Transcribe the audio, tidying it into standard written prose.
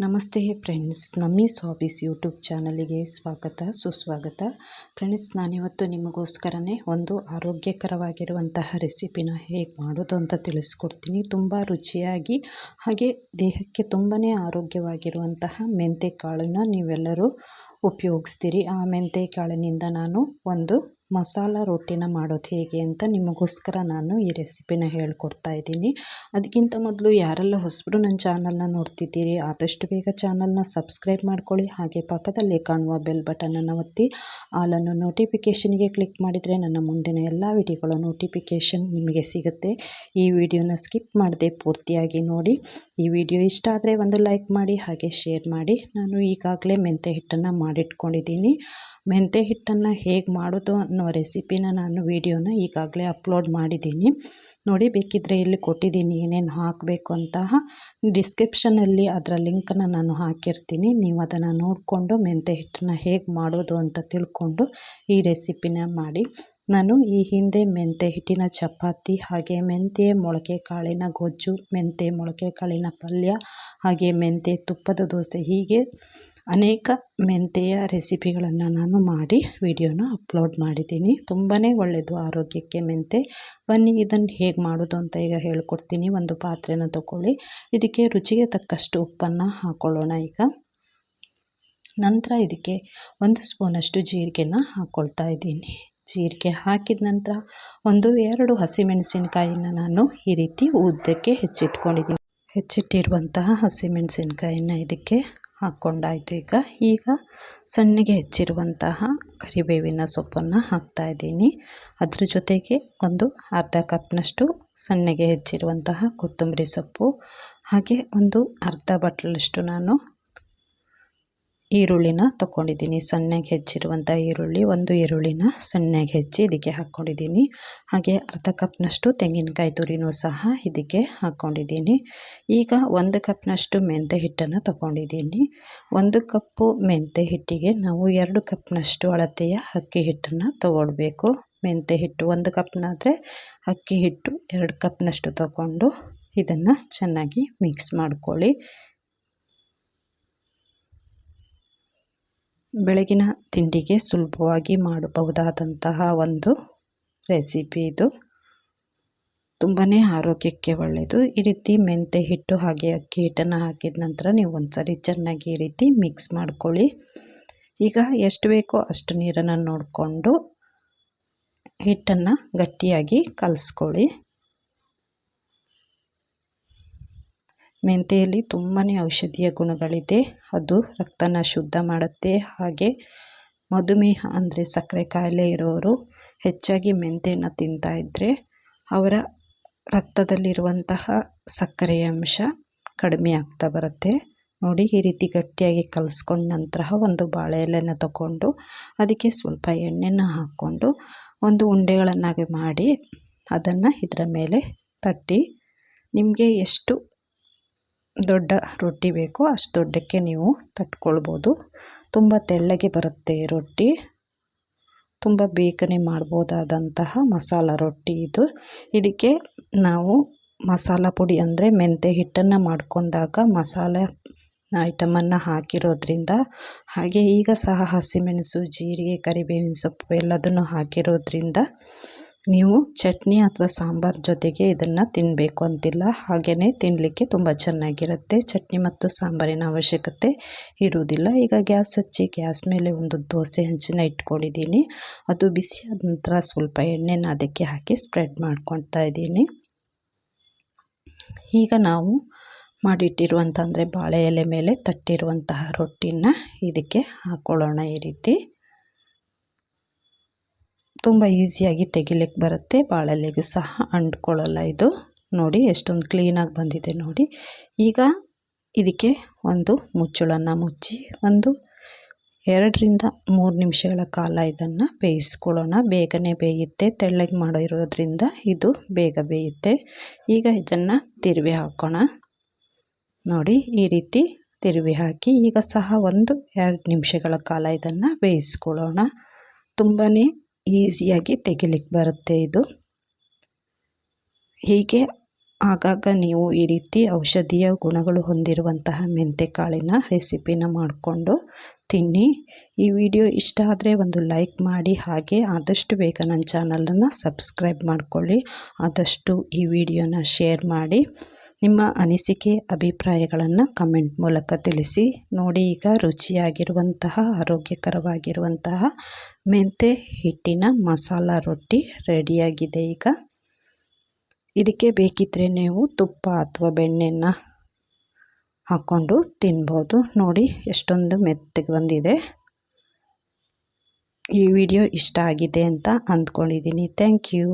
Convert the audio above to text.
ನಮಸ್ತೆ friends, ನಮ್ಮೀಸ್ hobbies YouTube ಚಾನಲಿಗೆ ಸ್ವಾಗತ ಸುಸ್ವಾಗತ. ಫ್ರೆಂಡ್ಸ್, ನಾನಿವತ್ತು ನಿಮಗೋಸ್ಕರನೇ ಒಂದು ಆರೋಗ್ಯಕರವಾಗಿರುವಂತಹ ರೆಸಿಪಿನ ಹೇಗೆ ಮಾಡೋದು ಅಂತ ತಿಳಿಸ್ಕೊಡ್ತೀನಿ. ತುಂಬ ರುಚಿಯಾಗಿ ಹಾಗೆ ದೇಹಕ್ಕೆ ತುಂಬಾ ಆರೋಗ್ಯವಾಗಿರುವಂತಹ ಮೆಂತೆ ಕಾಳನ್ನು ನೀವೆಲ್ಲರೂ ಉಪಯೋಗಿಸ್ತೀರಿ. ಆ ಮೆಂತೆ ಕಾಳಿನಿಂದ ನಾನು ಒಂದು ಮಸಾಲ ರೊಟ್ಟಿನ ಮಾಡೋದು ಹೇಗೆ ಅಂತ ನಿಮಗೋಸ್ಕರ ನಾನು ಈ ರೆಸಿಪಿನ ಹೇಳ್ಕೊಡ್ತಾ ಇದ್ದೀನಿ. ಅದಕ್ಕಿಂತ ಮೊದಲು ಯಾರೆಲ್ಲ ಹೊಸಬರು ನನ್ನ ಚಾನಲ್ನ ನೋಡ್ತಿದ್ದೀರಿ, ಆದಷ್ಟು ಬೇಗ ಚಾನಲ್ನ ಸಬ್ಸ್ಕ್ರೈಬ್ ಮಾಡ್ಕೊಳ್ಳಿ. ಹಾಗೆ ಪಕ್ಕದಲ್ಲಿ ಕಾಣುವ ಬೆಲ್ ಬಟನನ್ನು ಒತ್ತಿ ಆಲನ್ನು ನೋಟಿಫಿಕೇಷನ್ಗೆ ಕ್ಲಿಕ್ ಮಾಡಿದರೆ ನನ್ನ ಮುಂದಿನ ಎಲ್ಲ ವಿಡಿಯೋಗಳ ನೋಟಿಫಿಕೇಷನ್ ನಿಮಗೆ ಸಿಗುತ್ತೆ. ಈ ವಿಡಿಯೋನ ಸ್ಕಿಪ್ ಮಾಡದೆ ಪೂರ್ತಿಯಾಗಿ ನೋಡಿ. ಈ ವಿಡಿಯೋ ಇಷ್ಟ ಆದರೆ ಒಂದು ಲೈಕ್ ಮಾಡಿ, ಹಾಗೆ ಶೇರ್ ಮಾಡಿ. ನಾನು ಈಗಾಗಲೇ ಮೆಂತೆ ಹಿಟ್ಟನ್ನು ಮಾಡಿಟ್ಕೊಂಡಿದ್ದೀನಿ. ಮೆಂತೆ ಹಿಟ್ಟನ್ನು ಹೇಗೆ ಮಾಡೋದು ಅನ್ನೋ ರೆಸಿಪಿನ ನಾನು ವಿಡಿಯೋನ ಈಗಾಗಲೇ ಅಪ್ಲೋಡ್ ಮಾಡಿದ್ದೀನಿ. ನೋಡಿ, ಬೇಕಿದ್ದರೆ ಇಲ್ಲಿ ಕೊಟ್ಟಿದ್ದೀನಿ ಏನೇನು ಹಾಕಬೇಕು ಅಂತ. ಡಿಸ್ಕ್ರಿಪ್ಷನಲ್ಲಿ ಅದರ ಲಿಂಕನ್ನು ನಾನು ಹಾಕಿರ್ತೀನಿ. ನೀವು ಅದನ್ನು ನೋಡಿಕೊಂಡು ಮೆಂತೆ ಹಿಟ್ಟನ್ನು ಹೇಗೆ ಮಾಡೋದು ಅಂತ ತಿಳ್ಕೊಂಡು ಈ ರೆಸಿಪಿನ ಮಾಡಿ. ನಾನು ಈ ಹಿಂದೆ ಮೆಂತೆ ಹಿಟ್ಟಿನ ಚಪಾತಿ, ಹಾಗೆ ಮೆಂತೆ ಮೊಳಕೆ ಕಾಳಿನ ಗೊಜ್ಜು, ಮೆಂತೆ ಮೊಳಕೆ ಕಾಳಿನ ಪಲ್ಯ, ಹಾಗೆ ಮೆಂತೆ ತುಪ್ಪದ ದೋಸೆ, ಹೀಗೆ ಅನೇಕ ಮೆಂತೆಯ ರೆಸಿಪಿಗಳನ್ನು ನಾನು ಮಾಡಿ ವಿಡಿಯೋನ ಅಪ್ಲೋಡ್ ಮಾಡಿದ್ದೀನಿ. ತುಂಬಾ ಒಳ್ಳೆಯದು ಆರೋಗ್ಯಕ್ಕೆ ಮೆಂತೆ. ಬನ್ನಿ, ಇದನ್ನು ಹೇಗೆ ಮಾಡೋದು ಅಂತ ಈಗ ಹೇಳ್ಕೊಡ್ತೀನಿ. ಒಂದು ಪಾತ್ರೆನ ತಗೊಳ್ಳಿ. ಇದಕ್ಕೆ ರುಚಿಗೆ ತಕ್ಕಷ್ಟು ಉಪ್ಪನ್ನು ಹಾಕ್ಕೊಳ್ಳೋಣ. ಈಗ ನಂತರ ಇದಕ್ಕೆ 1 ಸ್ಪೂನಷ್ಟು ಜೀರಿಗೆನ ಹಾಕ್ಕೊಳ್ತಾ ಇದ್ದೀನಿ. ಜೀರಿಗೆ ಹಾಕಿದ ನಂತರ 1-2 ಹಸಿಮೆಣಸಿನಕಾಯಿನ ನಾನು ಈ ರೀತಿ ಉದ್ದಕ್ಕೆ ಹೆಚ್ಚಿಟ್ಕೊಂಡಿದ್ದೀನಿ. ಹೆಚ್ಚಿಟ್ಟಿರುವಂತಹ ಹಸಿಮೆಣಸಿನಕಾಯಿನ ಇದಕ್ಕೆ ಹಾಕ್ಕೊಂಡಾಯಿತು. ಈಗ ಸಣ್ಣಗೆ ಹೆಚ್ಚಿರುವಂತಹ ಕರಿಬೇವಿನ ಸೊಪ್ಪನ್ನು ಹಾಕ್ತಾಯಿದ್ದೀನಿ. ಅದ್ರ ಜೊತೆಗೆ ಒಂದು ಅರ್ಧ ಕಪ್ನಷ್ಟು ಸಣ್ಣಗೆ ಹೆಚ್ಚಿರುವಂತಹ ಕೊತ್ತಂಬರಿ ಸೊಪ್ಪು, ಹಾಗೆ ಒಂದು ಅರ್ಧ ಬಟ್ಲಷ್ಟು ನಾನು ಈರುಳ್ಳಿನ ತೊಗೊಂಡಿದ್ದೀನಿ. ಸಣ್ಣಗೆ ಹೆಚ್ಚಿರುವಂಥ ಈರುಳ್ಳಿ, ಒಂದು ಈರುಳ್ಳಿನ ಸಣ್ಣಗೆ ಹೆಚ್ಚಿ ಇದಕ್ಕೆ ಹಾಕ್ಕೊಂಡಿದ್ದೀನಿ. ಹಾಗೆ ಅರ್ಧ ಕಪ್ನಷ್ಟು ತೆಂಗಿನಕಾಯಿ ತುರಿನೂ ಸಹ ಇದಕ್ಕೆ ಹಾಕ್ಕೊಂಡಿದ್ದೀನಿ. ಈಗ 1 ಕಪ್ನಷ್ಟು ಮೆಂತೆ ಹಿಟ್ಟನ್ನು ತೊಗೊಂಡಿದ್ದೀನಿ. 1 ಕಪ್ಪು ಮೆಂತೆ ಹಿಟ್ಟಿಗೆ ನಾವು 2 ಕಪ್ನಷ್ಟು ಅಳತೆಯ ಅಕ್ಕಿ ಹಿಟ್ಟನ್ನು ತಗೊಳ್ಬೇಕು. ಮೆಂತೆ ಹಿಟ್ಟು 1 ಕಪ್ನಾದರೆ ಅಕ್ಕಿ ಹಿಟ್ಟು 2 ಕಪ್ನಷ್ಟು ತಗೊಂಡು ಇದನ್ನು ಚೆನ್ನಾಗಿ ಮಿಕ್ಸ್ ಮಾಡ್ಕೊಳ್ಳಿ. ಬೆಳಗಿನ ತಿಂಡಿಗೆ ಸುಲಭವಾಗಿ ಮಾಡಬಹುದಾದಂತಹ ಒಂದು ರೆಸಿಪಿ ಇದು. ತುಂಬಾ ಆರೋಗ್ಯಕ್ಕೆ ಒಳ್ಳೆಯದು. ಈ ರೀತಿ ಮೆಂತೆ ಹಿಟ್ಟು ಹಾಗೆ ಅಕ್ಕಿ ಹಿಟ್ಟನ್ನು ಹಾಕಿದ ನಂತರ ನೀವು ಒಂದ್ಸರಿ ಚೆನ್ನಾಗಿ ಈ ರೀತಿ ಮಿಕ್ಸ್ ಮಾಡ್ಕೊಳ್ಳಿ. ಈಗ ಎಷ್ಟು ಬೇಕೋ ಅಷ್ಟು ನೀರನ್ನು ನೋಡಿಕೊಂಡು ಹಿಟ್ಟನ್ನು ಗಟ್ಟಿಯಾಗಿ ಕಲಿಸ್ಕೊಳ್ಳಿ. ಮೆಂತೆಯಲ್ಲಿ ತುಂಬಾ ಔಷಧೀಯ ಗುಣಗಳಿದೆ. ಅದು ರಕ್ತನ ಶುದ್ಧ ಮಾಡುತ್ತೆ. ಹಾಗೆ ಮಧುಮೇಹ ಅಂದರೆ ಸಕ್ಕರೆ ಕಾಯಿಲೆ ಇರೋರು ಹೆಚ್ಚಾಗಿ ಮೆಂತೆಯನ್ನು ತಿಂತಾ ಇದ್ದರೆ ಅವರ ರಕ್ತದಲ್ಲಿರುವಂತಹ ಸಕ್ಕರೆಯ ಅಂಶ ಕಡಿಮೆ ಆಗ್ತಾ ಬರುತ್ತೆ. ನೋಡಿ, ಈ ರೀತಿ ಗಟ್ಟಿಯಾಗಿ ಕಲಿಸ್ಕೊಂಡ ನಂತರ ಒಂದು ಬಾಳೆ ಎಲೆನ ತಗೊಂಡು ಅದಕ್ಕೆ ಸ್ವಲ್ಪ ಎಣ್ಣೆನ ಹಾಕ್ಕೊಂಡು ಒಂದು ಉಂಡೆಗಳನ್ನಾಗಿ ಮಾಡಿ ಅದನ್ನು ಇದರ ಮೇಲೆ ತಟ್ಟಿ, ನಿಮಗೆ ಎಷ್ಟು ದೊಡ್ಡ ರೊಟ್ಟಿ ಬೇಕೋ ಅಷ್ಟು ದೊಡ್ಡಕ್ಕೆ ನೀವು ತಟ್ಕೊಳ್ಬೋದು. ತುಂಬ ತೆಳ್ಳಗೆ ಬರುತ್ತೆ ರೊಟ್ಟಿ. ತುಂಬ ಬೇಗನೆ ಮಾಡ್ಬೋದಾದಂತಹ ಮಸಾಲ ರೊಟ್ಟಿ ಇದು. ಇದಕ್ಕೆ ನಾವು ಮಸಾಲ ಪುಡಿ ಅಂದರೆ ಮೆಂತೆ ಹಿಟ್ಟನ್ನು ಮಾಡಿಕೊಂಡಾಗ ಮಸಾಲೆ ಐಟಮನ್ನು ಹಾಕಿರೋದ್ರಿಂದ, ಹಾಗೆ ಈಗ ಸಹ ಹಸಿಮೆಣಸು, ಜೀರಿಗೆ, ಕರಿಬೇವಿನ ಸೊಪ್ಪು ಎಲ್ಲದನ್ನು ಹಾಕಿರೋದ್ರಿಂದ ನೀವು ಚಟ್ನಿ ಅಥವಾ ಸಾಂಬಾರು ಜೊತೆಗೆ ಇದನ್ನು ತಿನ್ನಬೇಕು ಅಂತಿಲ್ಲ. ಹಾಗೆಯೇ ತಿನ್ನಲಿಕ್ಕೆ ತುಂಬ ಚೆನ್ನಾಗಿರುತ್ತೆ. ಚಟ್ನಿ ಮತ್ತು ಸಾಂಬಾರಿನ ಅವಶ್ಯಕತೆ ಇರುವುದಿಲ್ಲ. ಈಗ ಗ್ಯಾಸ್ ಹಚ್ಚಿ ಗ್ಯಾಸ್ ಮೇಲೆ ಒಂದು ದೋಸೆ ಹಂಚನ್ನ ಇಟ್ಕೊಂಡಿದ್ದೀನಿ. ಅದು ಬಿಸಿಯಾದ ನಂತರ ಸ್ವಲ್ಪ ಎಣ್ಣೆನ ಅದಕ್ಕೆ ಹಾಕಿ ಸ್ಪ್ರೆಡ್ ಮಾಡ್ಕೊಳ್ತಾ ಇದ್ದೀನಿ. ಈಗ ನಾವು ಮಾಡಿಟ್ಟಿರುವಂಥ ಅಂದರೆ ಬಾಳೆ ಎಲೆ ಮೇಲೆ ತಟ್ಟಿರುವಂತಹ ರೊಟ್ಟಿನ ಇದಕ್ಕೆ ಹಾಕ್ಕೊಳ್ಳೋಣ. ಈ ರೀತಿ ತುಂಬ ಈಸಿಯಾಗಿ ತೆಗಿಲಿಕ್ಕೆ ಬರುತ್ತೆ. ಬಾಳೆಲೆಗೂ ಸಹ ಅಂಟ್ಕೊಳ್ಳಲ್ಲ ಇದು. ನೋಡಿ ಎಷ್ಟೊಂದು ಕ್ಲೀನಾಗಿ ಬಂದಿದೆ ನೋಡಿ. ಈಗ ಇದಕ್ಕೆ ಒಂದು ಮುಚ್ಚಳನ್ನು ಮುಚ್ಚಿ 2-3 ನಿಮಿಷಗಳ ಕಾಲ ಇದನ್ನು ಬೇಯಿಸ್ಕೊಳ್ಳೋಣ. ಬೇಗನೆ ಬೇಯುತ್ತೆ. ತೆಳ್ಳಗೆ ಮಾಡಿರೋದ್ರಿಂದ ಇದು ಬೇಗ ಬೇಯುತ್ತೆ. ಈಗ ಇದನ್ನು ತಿರುವಿ ಹಾಕೋಣ. ನೋಡಿ, ಈ ರೀತಿ ತಿರುವಿ ಹಾಕಿ ಈಗ ಸಹ 1-2 ನಿಮಿಷಗಳ ಕಾಲ ಇದನ್ನು ಬೇಯಿಸ್ಕೊಳ್ಳೋಣ. ತುಂಬಾ ಈಸಿಯಾಗಿ ತೆಗಿಲಿಕ್ಕೆ ಬರುತ್ತೆ ಇದು. ಹೀಗೆ ಆಗಾಗ ನೀವು ಈ ರೀತಿ ಔಷಧೀಯ ಗುಣಗಳು ಹೊಂದಿರುವಂತಹ ಮೆಂತೆಕಾಳಿನ ರೆಸಿಪಿನ ಮಾಡಿಕೊಂಡು ತಿನ್ನಿ. ಈ ವಿಡಿಯೋ ಇಷ್ಟ ಆದರೆ ಒಂದು ಲೈಕ್ ಮಾಡಿ, ಹಾಗೆ ಆದಷ್ಟು ಬೇಗ ನನ್ನ ಚಾನಲನ್ನು ಸಬ್ಸ್ಕ್ರೈಬ್ ಮಾಡಿಕೊಳ್ಳಿ. ಆದಷ್ಟು ಈ ವಿಡಿಯೋನ ಶೇರ್ ಮಾಡಿ. ನಿಮ್ಮ ಅನಿಸಿಕೆ ಅಭಿಪ್ರಾಯಗಳನ್ನು ಕಮೆಂಟ್ ಮೂಲಕ ತಿಳಿಸಿ. ನೋಡಿ, ಈಗ ರುಚಿಯಾಗಿರುವಂತಹ ಆರೋಗ್ಯಕರವಾಗಿರುವಂತಹ ಮೆಂತೆ ಹಿಟ್ಟಿನ ಮಸಾಲ ರೊಟ್ಟಿ ರೆಡಿಯಾಗಿದೆ. ಈಗ ಇದಕ್ಕೆ ಬೇಕಿದ್ದರೆ ನೀವು ತುಪ್ಪ ಅಥವಾ ಬೆಣ್ಣೆನ ಹಾಕ್ಕೊಂಡು ತಿನ್ಬೋದು. ನೋಡಿ ಎಷ್ಟೊಂದು ಮೆತ್ತಗೆ ಬಂದಿದೆ. ಈ ವಿಡಿಯೋ ಇಷ್ಟ ಆಗಿದೆ ಅಂತ ಅಂದ್ಕೊಂಡಿದ್ದೀನಿ. Thank you.